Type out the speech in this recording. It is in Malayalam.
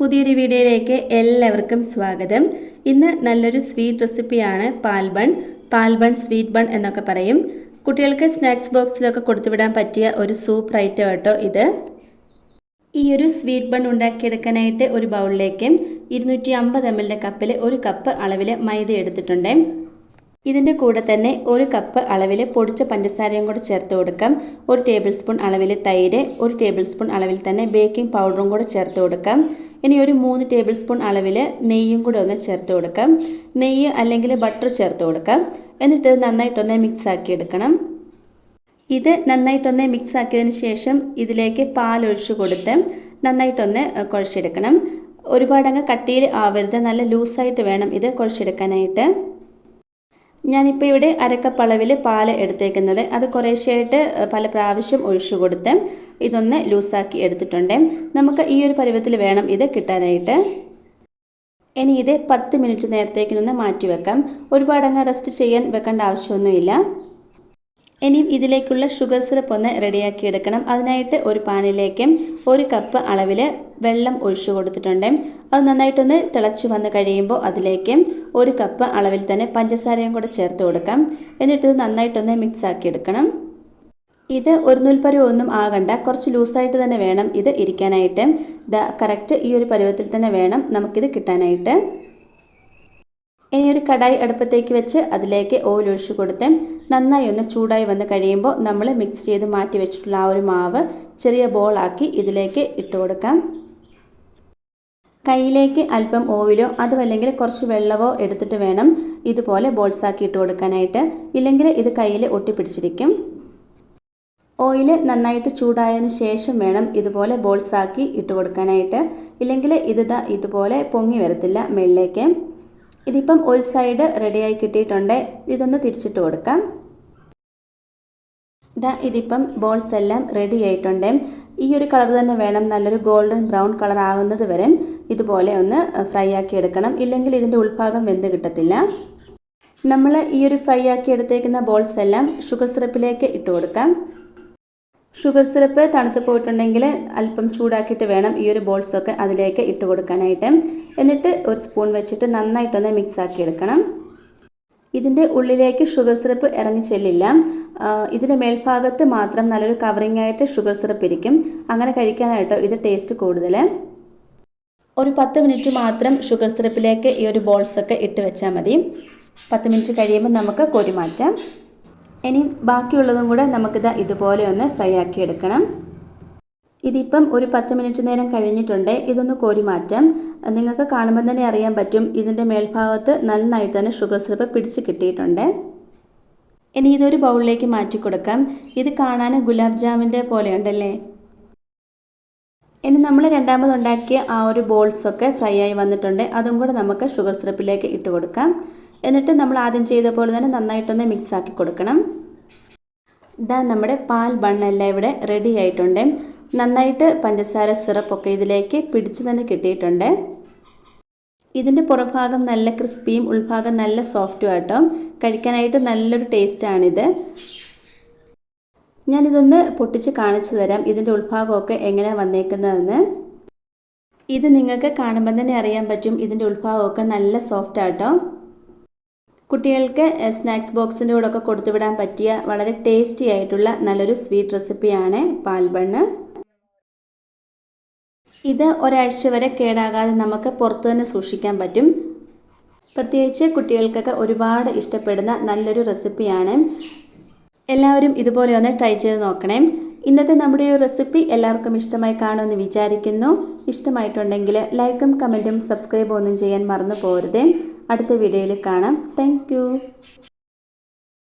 പുതിയൊരു വീഡിയോയിലേക്ക് എല്ലാവർക്കും സ്വാഗതം. ഇന്ന് നല്ലൊരു സ്വീറ്റ് റെസിപ്പിയാണ് പാൽ ബൺ സ്വീറ്റ് ബൺ എന്നൊക്കെ പറയും. കുട്ടികൾക്ക് സ്നാക്സ് ബോക്സിലൊക്കെ കൊടുത്തുവിടാൻ പറ്റിയ ഒരു സൂപ്പർ ഐറ്റം കേട്ടോ ഇത്. ഈ ഒരു സ്വീറ്റ് ബൺ ഉണ്ടാക്കിയെടുക്കാനായിട്ട് ഒരു ബൗളിലേക്ക് 250 ml കപ്പിൽ 1 കപ്പ് അളവിൽ മൈദ എടുത്തിട്ടുണ്ട്. ഇതിൻ്റെ കൂടെ തന്നെ 1 കപ്പ് അളവിൽ പൊടിച്ച പഞ്ചസാരയും കൂടെ ചേർത്ത് കൊടുക്കാം. 1 ടേബിൾ സ്പൂൺ അളവിൽ തൈര്, 1 ടേബിൾ സ്പൂൺ അളവിൽ തന്നെ ബേക്കിംഗ് പൗഡറും കൂടെ ചേർത്ത് കൊടുക്കാം. ഇനി ഒരു 3 ടേബിൾ സ്പൂൺ അളവിൽ നെയ്യും കൂടെ ഒന്ന് ചേർത്ത് കൊടുക്കാം. നെയ്യ് അല്ലെങ്കിൽ ബട്ടർ ചേർത്ത് കൊടുക്കാം. എന്നിട്ട് നന്നായിട്ടൊന്ന് മിക്സ് ആക്കി എടുക്കണം. ഇത് നന്നായിട്ടൊന്ന് മിക്സ് ആക്കിയതിന് ശേഷം ഇതിലേക്ക് പാൽ ഒഴിച്ച് കൊടുത്ത് നന്നായിട്ടൊന്ന് കുഴച്ചെടുക്കണം. ഒരുപാടങ്ങ് കട്ടിയിൽ ആവരുത്, നല്ല ലൂസായിട്ട് വേണം ഇത് കുഴച്ചെടുക്കാനായിട്ട്. ഞാനിപ്പോൾ ഇവിടെ 1/2 കപ്പ് അളവിൽ പാൽ എടുത്തേക്കുന്നത്, അത് കുറേശ്ശെയായിട്ട് പല പ്രാവശ്യം ഒഴിച്ചു കൊടുത്ത് ഇതൊന്ന് ലൂസാക്കി എടുത്തിട്ടുണ്ട്. നമുക്ക് ഈ ഒരു പരുവത്തിൽ വേണം ഇത് കിട്ടാനായിട്ട്. ഇനി ഇത് 10 മിനിറ്റ് നേരത്തേക്കിനൊന്ന് മാറ്റി വെക്കാം. ഒരുപാടങ്ങ് റെസ്റ്റ് ചെയ്യാൻ വെക്കേണ്ട ആവശ്യമൊന്നുമില്ല. ഇനിയും ഇതിലേക്കുള്ള ഷുഗർ സിറപ്പ് ഒന്ന് റെഡിയാക്കി എടുക്കണം. അതിനായിട്ട് ഒരു പാനിലേക്ക് 1 കപ്പ് അളവിൽ വെള്ളം ഒഴിച്ചു കൊടുത്തിട്ടുണ്ട്. അത് നന്നായിട്ടൊന്ന് തിളച്ച് വന്ന് കഴിയുമ്പോൾ അതിലേക്ക് 1 കപ്പ് അളവിൽ തന്നെ പഞ്ചസാരയും കൂടെ ചേർത്ത് കൊടുക്കാം. എന്നിട്ട് ഇത് നന്നായിട്ടൊന്ന് മിക്സ് ആക്കി എടുക്കണം. ഇത് ഒരു നൂൽപ്പരുവം ഒന്നും ആകണ്ട, കുറച്ച് ലൂസായിട്ട് തന്നെ വേണം ഇത് ഇരിക്കാനായിട്ട്. കറക്റ്റ് ഈ ഒരു പരുവത്തിൽ തന്നെ വേണം നമുക്കിത് കിട്ടാനായിട്ട്. ഇനി ഒരു കടായി അടുപ്പത്തേക്ക് വെച്ച് അതിലേക്ക് ഓയിൽ ഒഴിച്ച് കൊടുത്ത് നന്നായി ഒന്ന് ചൂടായി വന്ന് കഴിയുമ്പോൾ നമ്മൾ മിക്സ് ചെയ്ത് മാറ്റി വെച്ചിട്ടുള്ള ആ ഒരു മാവ് ചെറിയ ബോളാക്കി ഇതിലേക്ക് ഇട്ട് കൊടുക്കാം. കയ്യിലേക്ക് അല്പം ഓയിലോ അതുമല്ലെങ്കിൽ കുറച്ച് വെള്ളമോ എടുത്തിട്ട് വേണം ഇതുപോലെ ബോൾസാക്കി ഇട്ട് കൊടുക്കാനായിട്ട്. ഇല്ലെങ്കിൽ ഇത് കയ്യിൽ ഒട്ടിപ്പിടിച്ചിരിക്കും. ഓയിൽ നന്നായിട്ട് ചൂടായതിന് ശേഷം വേണം ഇതുപോലെ ബോൾസാക്കി ഇട്ട് കൊടുക്കാനായിട്ട്. ഇല്ലെങ്കിൽ ഇതുപോലെ പൊങ്ങി വരത്തില്ല മേളിലേക്ക്. ഇതിപ്പം ഒരു സൈഡ് റെഡിയായി കിട്ടിയിട്ടുണ്ട്. ഇതൊന്ന് തിരിച്ചിട്ട് കൊടുക്കാം. ഇതിപ്പം ബോൾസ് എല്ലാം റെഡി ആയിട്ടുണ്ട്. ഈ ഒരു കളർ തന്നെ വേണം, നല്ലൊരു ഗോൾഡൻ ബ്രൗൺ കളർ ആകുന്നത് വരെ ഇതുപോലെ ഒന്ന് ഫ്രൈ ആക്കി എടുക്കണം. ഇല്ലെങ്കിൽ ഇതിൻ്റെ ഉൾഭാഗം വെന്ത് കിട്ടത്തില്ല. നമ്മൾ ഈ ഒരു ഫ്രൈ ആക്കി എടുത്തേക്കുന്ന ബോൾസ് എല്ലാം ഷുഗർ സിറപ്പിലേക്ക് ഇട്ട് കൊടുക്കാം. ഷുഗർ സിറപ്പ് തണുത്ത് പോയിട്ടുണ്ടെങ്കിൽ അല്പം ചൂടാക്കിയിട്ട് വേണം ഈ ഒരു ബോൾസൊക്കെ അതിലേക്ക് ഇട്ട് കൊടുക്കാനായിട്ട്. എന്നിട്ട് ഒരു സ്പൂൺ വെച്ചിട്ട് നന്നായിട്ടൊന്ന് മിക്സ് ആക്കി എടുക്കണം. ഇതിൻ്റെ ഉള്ളിലേക്ക് ഷുഗർ സിറപ്പ് ഇറങ്ങി ചെല്ലില്ല. ഇതിൻ്റെ മേൽഭാഗത്ത് മാത്രം നല്ലൊരു കവറിംഗ് ആയിട്ട് ഷുഗർ സിറപ്പ് ഇരിക്കും. അങ്ങനെ കഴിക്കാനായിട്ടോ ഇത് ടേസ്റ്റ് കൂടുതൽ. ഒരു 10 മിനിറ്റ് മാത്രം ഷുഗർ സിറപ്പിലേക്ക് ഈ ഒരു ബോൾസൊക്കെ ഇട്ട് വെച്ചാൽ മതി. 10 മിനിറ്റ് കഴിയുമ്പോൾ നമുക്ക് കോരി മാറ്റാം. ഇനി ബാക്കിയുള്ളതും കൂടെ നമുക്കിത് ഇതുപോലെ ഒന്ന് ഫ്രൈ ആക്കി എടുക്കണം. ഇതിപ്പം ഒരു 10 മിനിറ്റ് നേരം കഴിഞ്ഞിട്ടുണ്ട്. ഇതൊന്ന് കോരി മാറ്റാം. നിങ്ങൾക്ക് കാണുമ്പോൾ തന്നെ അറിയാൻ പറ്റും ഇതിൻ്റെ മേൽഭാഗത്ത് നന്നായിട്ട് തന്നെ ഷുഗർ സിറപ്പ് പിടിച്ച് കിട്ടിയിട്ടുണ്ട്. ഇനി ഇതൊരു ബൗളിലേക്ക് മാറ്റി കൊടുക്കാം. ഇത് കാണാൻ ഗുലാബ് ജാമിൻ്റെ പോലെയുണ്ടല്ലേ. ഇനി നമ്മൾ രണ്ടാമത് ഉണ്ടാക്കിയ ആ ഒരു ബോൾസൊക്കെ ഫ്രൈ ആയി വന്നിട്ടുണ്ട്. അതും കൂടെ നമുക്ക് ഷുഗർ സിറപ്പിലേക്ക് ഇട്ട് കൊടുക്കാം. എന്നിട്ട് നമ്മൾ ആദ്യം ചെയ്ത പോലെ തന്നെ നന്നായിട്ടൊന്ന് മിക്സ് ആക്കി കൊടുക്കണം. നമ്മുടെ പാൽ ബണ്ണെല്ലാം ഇവിടെ റെഡി ആയിട്ടുണ്ട്. നന്നായിട്ട് പഞ്ചസാര സിറപ്പൊക്കെ ഇതിലേക്ക് പിടിച്ചു തന്നെ കിട്ടിയിട്ടുണ്ട്. ഇതിൻ്റെ പുറഭാഗം നല്ല ക്രിസ്പിയും ഉൾഭാഗം നല്ല സോഫ്റ്റും ആട്ടോ. കഴിക്കാനായിട്ട് നല്ലൊരു ടേസ്റ്റാണിത്. ഞാനിതൊന്ന് പൊട്ടിച്ച് കാണിച്ചു തരാം ഇതിൻ്റെ ഉൾഭാഗമൊക്കെ എങ്ങനെയാണ് വന്നേക്കുന്നതെന്ന്. ഇത് നിങ്ങൾക്ക് കാണുമ്പോൾ തന്നെ അറിയാൻ പറ്റും ഇതിൻ്റെ ഉൾഭാഗമൊക്കെ നല്ല സോഫ്റ്റ് ആട്ടോ. കുട്ടികൾക്ക് സ്നാക്സ് ബോക്സിൻ്റെ കൂടെ ഒക്കെ കൊടുത്തുവിടാൻ പറ്റിയ വളരെ ടേസ്റ്റി ആയിട്ടുള്ള നല്ലൊരു സ്വീറ്റ് റെസിപ്പിയാണ് പാൽ ബണ്ണ്. ഇത് ഒരാഴ്ച വരെ കേടാകാതെ നമുക്ക് പുറത്തു തന്നെ സൂക്ഷിക്കാൻ പറ്റും. പ്രത്യേകിച്ച് കുട്ടികൾക്കൊക്കെ ഒരുപാട് ഇഷ്ടപ്പെടുന്ന നല്ലൊരു റെസിപ്പിയാണ്. എല്ലാവരും ഇതുപോലെ ഒന്ന് ട്രൈ ചെയ്ത് നോക്കണേ. ഇന്നത്തെ നമ്മുടെ ഈ റെസിപ്പി എല്ലാവർക്കും ഇഷ്ടമായി കാണുമെന്ന് വിചാരിക്കുന്നു. ഇഷ്ടമായിട്ടുണ്ടെങ്കിൽ ലൈക്കും കമൻറ്റും സബ്സ്ക്രൈബും ഒന്നും ചെയ്യാൻ മറന്നു പോകരുത്. അടുത്ത വീഡിയോയിൽ കാണാം. താങ്ക്